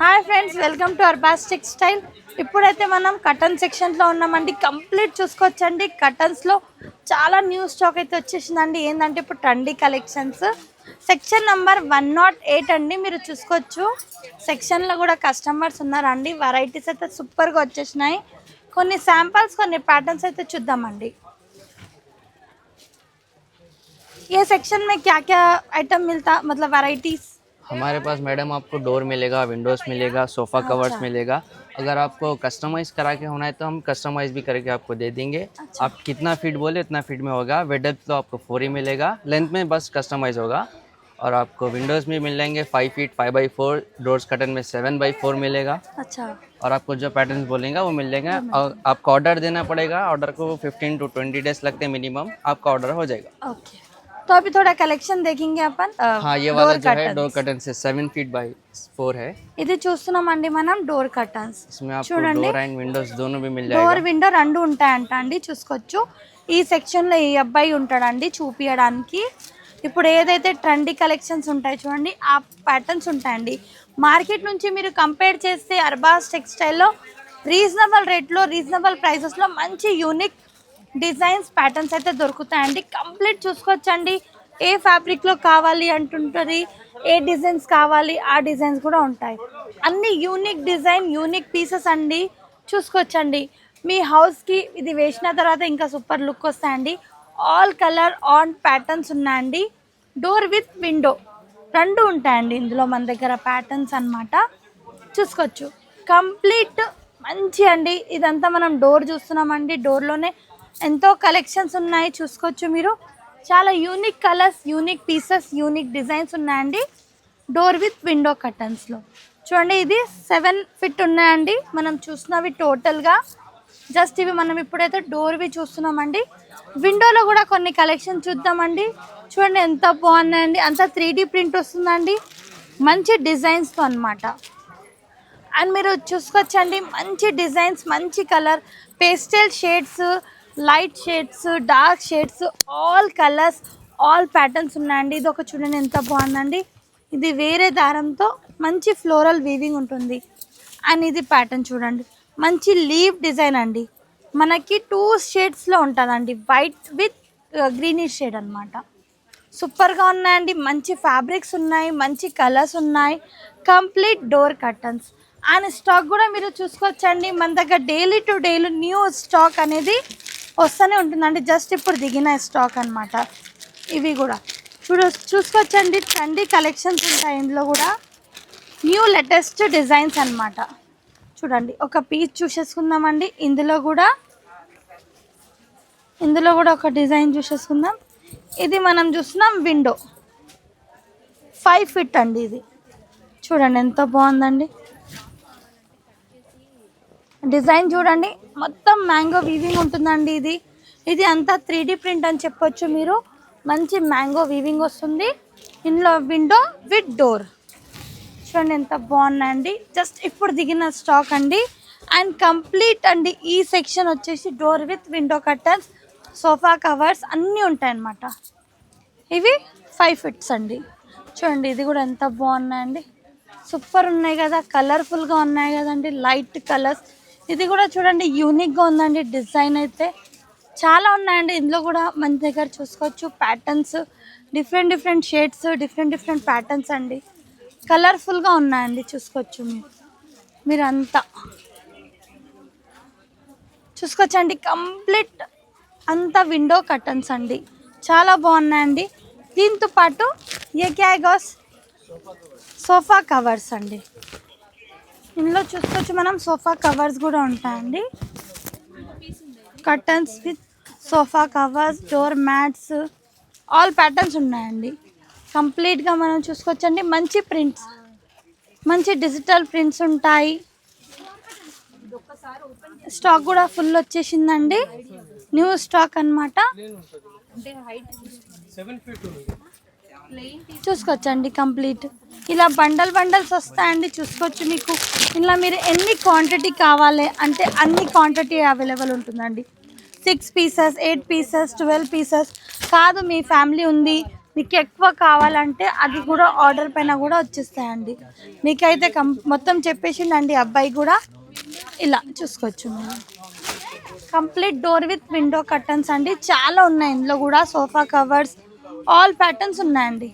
Hi friends, welcome to Arbaz textile. ఇప్పుడైతే మనం కటన్ సెక్షన్లో ఉన్నామండి. కంప్లీట్ చూసుకోవచ్చండి. కటన్స్లో చాలా న్యూ స్టాక్ అయితే వచ్చేసిందండి. ఏంటంటే ఇప్పుడు ట్రెండీ కలెక్షన్స్ సెక్షన్ నెంబర్ 108 అండి. మీరు చూసుకోవచ్చు. సెక్షన్లో కూడా కస్టమర్స్ ఉన్నారండి. వెరైటీస్ అయితే సూపర్గా వచ్చేసినాయి. కొన్ని శాంపల్స్, కొన్ని ప్యాటర్న్స్ అయితే చూద్దామండి. ये सेक्शन में क्या क्या आइटम मिलता, मतलब वैरायटीज? हमारे पास मैडम आपको डोर मिलेगा, विंडोज़ मिलेगा, सोफ़ा कवर्स अच्छा मिलेगा। अगर आपको कस्टमाइज़ करा के होना है तो हम कस्टमाइज़ भी करके आपको दे देंगे। अच्छा आप कितना फीट बोले उतना फीट में होगा। वेडअप तो आपको 4 ही मिलेगा, लेंथ में बस कस्टमाइज़ होगा। और आपको विंडोज़ में मिल जाएंगे 5 फीट 5x4, डोर्स कर्टन में 7x4 मिलेगा। अच्छा और आपको जो पैटर्न बोलेंगे वो मिल जाएगा। और आपको ऑर्डर देना पड़ेगा। ऑर्डर को 15 to 20 डेज लगते हैं मिनिमम, आपका ऑर्डर हो जाएगा। ओके, तो अभी थोड़ा कलेक्शन देखेंगे अपन. हाँ, ये वाला डोर जो है डोर कर्टन्स कर्टन से 7 फीट बाई 4 है। ఇది చూస్తున్నామండి మనం. డోర్ కర్టన్స్ इसमें आपको చూడండి. डोर एंड विंडोज दोनों भी मिल డోర్ जाएगा। విండో రెండు ఉంటాయంట అండి. చూసుకోవచ్చు. ఈ సెక్షన్లో ఈ అబ్బాయి ఉంటాడండి చూపించడానికి. ఇప్పుడు ఏదైతే ట్రెండీ కలెక్షన్స్ ఉంటాయి చూడండి, ఆ ప్యాటర్న్స్ ఉంటాయండి. మార్కెట్ నుంచి మీరు కంపేర్ చేస్తే అర్బాస్ టెక్స్టైల్లో రీజనబుల్ రేట్లో, రీజనబుల్ ప్రైసెస్లో మంచి యూనిక్ డిజైన్స్, ప్యాటర్న్స్ అయితే దొరుకుతాయండి. కంప్లీట్ చూసుకోవచ్చండి. ఏ ఫ్యాబ్రిక్లో కావాలి అంటుంటుంది, ఏ డిజైన్స్ కావాలి ఆ డిజైన్స్ కూడా ఉంటాయి. అన్ని యూనిక్ డిజైన్, యూనిక్ పీసెస్ అండి. చూసుకోవచ్చండి. మీ హౌస్కి ఇది వేసిన తర్వాత ఇంకా సూపర్ లుక్ వస్తాయండి. ఆల్ కలర్ ఆన్ ప్యాటర్న్స్ ఉన్నాయండి. డోర్ విత్ విండో రెండు ఉంటాయండి ఇందులో మన దగ్గర ప్యాటర్న్స్ అన్నమాట. చూసుకోవచ్చు. కంప్లీట్ మంచి అండి. ఇదంతా మనం డోర్ చూస్తున్నామండి. డోర్లోనే ఎంతో కలెక్షన్స్ ఉన్నాయి. చూసుకోవచ్చు మీరు. చాలా unique colours, unique pieces, unique designs ఉన్నాయండి డోర్ విత్ విండో కర్టన్స్లో. చూడండి, ఇది 7 ఫీట్ ఉన్నాయండి. మనం చూసినవి టోటల్గా జస్ట్ ఇవి మనం ఇప్పుడైతే డోర్వి చూస్తున్నామండి. విండోలో కూడా కొన్ని కలెక్షన్ చూద్దామండి. చూడండి ఎంత బాగున్నాయండి. అంతా 3D ప్రింట్ వస్తుందండి, మంచి డిజైన్స్తో అన్నమాట. అండ్ మీరు చూసుకోవచ్చండి, మంచి డిజైన్స్, మంచి colour, pastel shades, light shades, dark shades, all colours, all patterns ఉన్నాయండి. ఇది ఒక చూడండి ఎంత బాగుందండి. ఇది వేరే దారంతో మంచి ఫ్లోరల్ వీవింగ్ ఉంటుంది. అండ్ ఇది ప్యాటర్న్ చూడండి, మంచి లీవ్ డిజైన్ అండి. మనకి 2 షేడ్స్లో ఉంటుందండి, వైట్ విత్ గ్రీనిష్ షేడ్ అనమాట. సూపర్గా ఉన్నాయండి. మంచి ఫ్యాబ్రిక్స్ ఉన్నాయి, మంచి కలర్స్ ఉన్నాయి. Complete door curtains and stock కూడా మీరు చూసుకోవచ్చండి. మన దగ్గర daily to daily new stock అనేది వస్తూనే ఉంటుందండి. జస్ట్ ఇప్పుడు దిగిన స్టాక్ అనమాట. ఇవి కూడా చూసుకోవచ్చండి. ట్రెండీ కలెక్షన్స్ ఉంటాయి ఇందులో కూడా. న్యూ లేటెస్ట్ డిజైన్స్ అన్నమాట. చూడండి, ఒక పీస్ చూసేసుకుందామండి. ఇందులో కూడా ఒక డిజైన్ చూసేసుకుందాం. ఇది మనం చూస్తున్నాం విండో 5 ఫీట్ అండి. ఇది చూడండి ఎంత బాగుందండి. డిజైన్ చూడండి, మొత్తం మ్యాంగో వీవింగ్ ఉంటుందండి. ఇది అంతా 3D ప్రింట్ అని చెప్పొచ్చు మీరు. మంచి మ్యాంగో వీవింగ్ వస్తుంది. ఇందులో విండో విత్ డోర్ చూడండి ఎంత బాగున్నాయండి. జస్ట్ ఇప్పుడు దిగిన స్టాక్ అండి. అండ్ కంప్లీట్ అండి. ఈ సెక్షన్ వచ్చేసి door with window curtains, sofa covers అన్నీ ఉంటాయన్నమాట. ఇవి 5 ఫీట్స్ అండి. చూడండి, ఇది కూడా ఎంత బాగున్నాయండి. సూపర్ ఉన్నాయి కదా, కలర్ఫుల్గా ఉన్నాయి కదండి, లైట్ కలర్స్. ఇది కూడా చూడండి యూనిక్గా ఉందండి. డిజైన్ అయితే చాలా ఉన్నాయండి ఇందులో కూడా. మన దగ్గర చూసుకోవచ్చు patterns, different shades, different patterns అండి. కలర్ఫుల్గా ఉన్నాయండి. చూసుకోవచ్చు మీరంతా చూసుకోవచ్చండి. కంప్లీట్ అంతా విండో కర్టన్స్ అండి. చాలా బాగున్నాయండి. దీంతో పాటు ఏ క్యాగోస్ సోఫా కవర్స్ అండి. ఇందులో చూసుకోవచ్చు మనం, సోఫా కవర్స్ కూడా ఉంటాయండి. Curtains with sofa covers, door mats, all patterns ఉన్నాయండి. కంప్లీట్గా మనం చూసుకోవచ్చండి. మంచి ప్రింట్స్, మంచి డిజిటల్ ప్రింట్స్ ఉంటాయి. స్టాక్ కూడా ఫుల్ వచ్చేసిందండి. న్యూ స్టాక్ అన్నమాట. చూసుకోవచ్చండి. కంప్లీట్ ఇలా బండల్స్ వస్తాయండి. చూసుకోవచ్చు. మీకు ఇలా మీరు ఎన్ని క్వాంటిటీ కావాలి అంటే అన్ని క్వాంటిటీ అవైలబుల్ ఉంటుందండి. 6 పీసెస్, 8 పీసెస్, 12 పీసెస్ కాదు. మీ ఫ్యామిలీ ఉంది, మీకు ఎక్కువ కావాలంటే అది కూడా ఆర్డర్ పైన కూడా వచ్చేస్తాయండి. మీకైతే మొత్తం చెప్పేసిండండి అబ్బాయి కూడా. ఇలా చూసుకోవచ్చు మీరు. Complete door with window curtains అండి. చాలా ఉన్నాయి ఇందులో కూడా. సోఫా కవర్స్ ఆల్ ప్యాటర్న్స్ ఉన్నాయండి.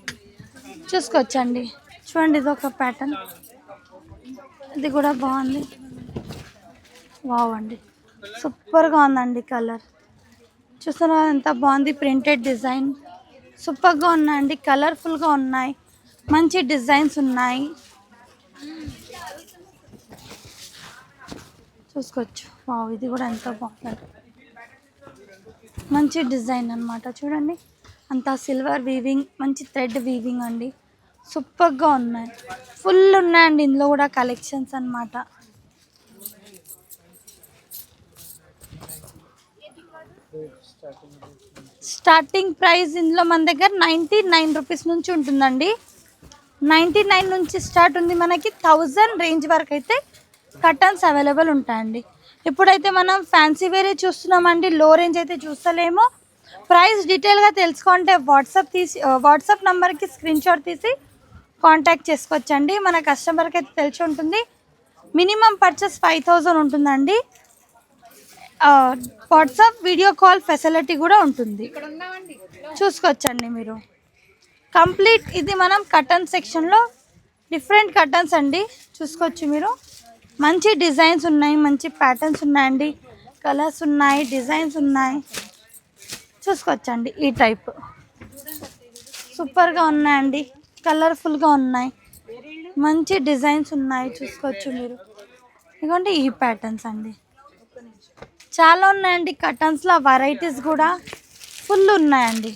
చూసుకోవచ్చండి. చూడండి ఇది ఒక ప్యాటర్న్, ఇది కూడా బాగుంది. వావ్ అండి, సూపర్గా ఉందండి కలర్. చూస్తున్నారా ఎంత బాగుంది, ప్రింటెడ్ డిజైన్ సూపర్గా ఉన్నాయండి. కలర్ఫుల్గా ఉన్నాయి, మంచి డిజైన్స్ ఉన్నాయి. చూసుకోవచ్చు. వావ్ ఇది కూడా ఎంత బాగుంది, మంచి డిజైన్ అన్నమాట. చూడండి అంతా సిల్వర్ వీవింగ్, మంచి థ్రెడ్ వీవింగ్ అండి. సూపర్గా ఉన్నాయి, ఫుల్ ఉన్నాయండి ఇందులో కూడా కలెక్షన్స్ అన్నమాట. స్టార్టింగ్ ప్రైస్ ఇందులో మన దగ్గర 99 రూపీస్ నుంచి ఉంటుందండి. 99 నుంచి స్టార్ట్ ఉంది మనకి. 1000 రేంజ్ వరకు అయితే కర్టన్స్ అవైలబుల్ ఉంటాయండి. ఇప్పుడైతే మనం ఫ్యాన్సీ వేరే చూస్తున్నామండి, లో రేంజ్ అయితే చూస్తలేము. ప్రైస్ డీటెయిల్గా తెలుసుకుంటే వాట్సాప్ నెంబర్కి స్క్రీన్ షాట్ తీసి కాంటాక్ట్ చేసుకోవచ్చండి. మన కస్టమర్కి అయితే తెలిసి ఉంటుంది. మినిమం పర్చేస్ 5000 ఉంటుందండి. వాట్సాప్ వీడియో కాల్ ఫెసిలిటీ కూడా ఉంటుంది, చూసుకోవచ్చండి మీరు. కంప్లీట్ ఇది మనం కర్టన్ సెక్షన్లో డిఫరెంట్ కర్టన్స్ అండి. చూసుకోవచ్చు మీరు. మంచి డిజైన్స్ ఉన్నాయి, మంచి ప్యాటర్న్స్ ఉన్నాయండి, కలర్స్ ఉన్నాయి, డిజైన్స్ ఉన్నాయి. చూసుకోవచ్చండి. ఈ టైప్ సూపర్గా ఉన్నాయండి, కలర్ఫుల్గా ఉన్నాయి, మంచి డిజైన్స్ ఉన్నాయి. చూసుకోవచ్చు మీరు. ఇదిగోండి ఈ ప్యాటర్న్స్ అండి, చాలా ఉన్నాయండి. కర్టన్స్లో వెరైటీస్ కూడా ఫుల్ ఉన్నాయండి,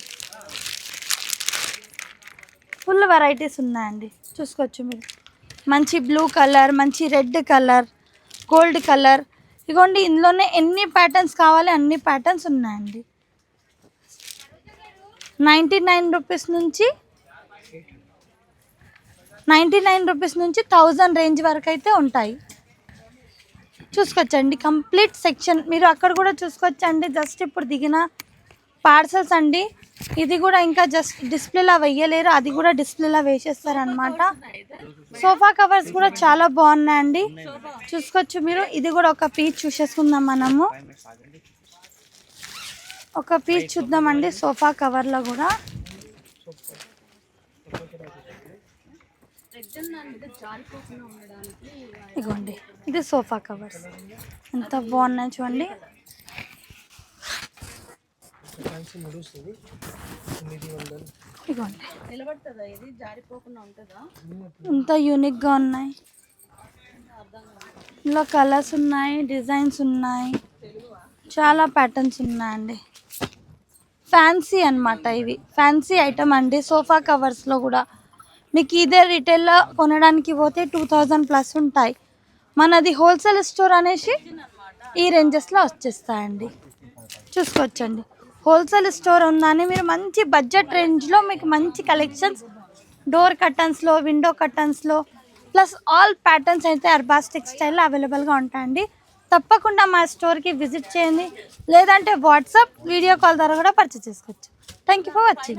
ఫుల్ వెరైటీస్ ఉన్నాయండి. చూసుకోవచ్చు మీరు. మంచి బ్లూ కలర్, మంచి రెడ్ కలర్, గోల్డ్ కలర్. ఇదిగోండి ఇందులోనే ఎన్ని ప్యాటర్న్స్ కావాలి అన్ని ప్యాటర్న్స్ ఉన్నాయండి. 99 రూపీస్ నుంచి 1000 రేంజ్ వరకు అయితే ఉంటాయి. చూసుకోవచ్చండి కంప్లీట్ సెక్షన్. మీరు అక్కడ కూడా చూసుకోవచ్చండి. జస్ట్ ఇప్పుడు దిగిన పార్సల్స్ అండి. ఇది కూడా ఇంకా జస్ట్ డిస్ప్లేలా వేయలేరు, అది కూడా డిస్ప్లేలా వేసేస్తారనమాట. సోఫా కవర్స్ కూడా చాలా బాగున్నాయండి. చూసుకోవచ్చు మీరు. ఇది కూడా ఒక పీస్ చూసేసుకుందాం మనము. ఒక పీస్ చూద్దామండి సోఫా కవర్లో కూడా. ఇగోండి ఇది సోఫా కవర్స్ ఎంత బాగున్నాయి చూడండి. ఇగోండి ఎంత యూనిక్గా ఉన్నాయి. ఇందులో కలర్స్ ఉన్నాయి, డిజైన్స్ ఉన్నాయి, చాలా ప్యాటర్న్స్ ఉన్నాయండి. ఫ్యాన్సీ అన్నమాట, ఇవి ఫ్యాన్సీ ఐటమ్ అండి. సోఫా కవర్స్లో కూడా మీకు ఇదే రిటైల్లో కొనడానికి పోతే 2000+ ఉంటాయి. మనది హోల్సేల్ స్టోర్ అనేసి ఈ రేంజెస్లో వచ్చేస్తాయండి. చూసుకోవచ్చండి. హోల్సేల్ స్టోర్ ఉందని మీరు మంచి బడ్జెట్ రేంజ్లో మీకు మంచి కలెక్షన్స్ డోర్ కర్టన్స్లో, విండో కర్టన్స్లో ప్లస్ ఆల్ ప్యాటర్న్స్ అయితే అర్బాస్ టెక్స్టైల్లో అవైలబుల్గా ఉంటాయండి. తప్పకుండా మా స్టోర్కి విజిట్ చేయండి, లేదంటే వాట్సాప్ వీడియో కాల్ ద్వారా కూడా పర్చేస్ చేసుకోవచ్చు. Thank you for watching.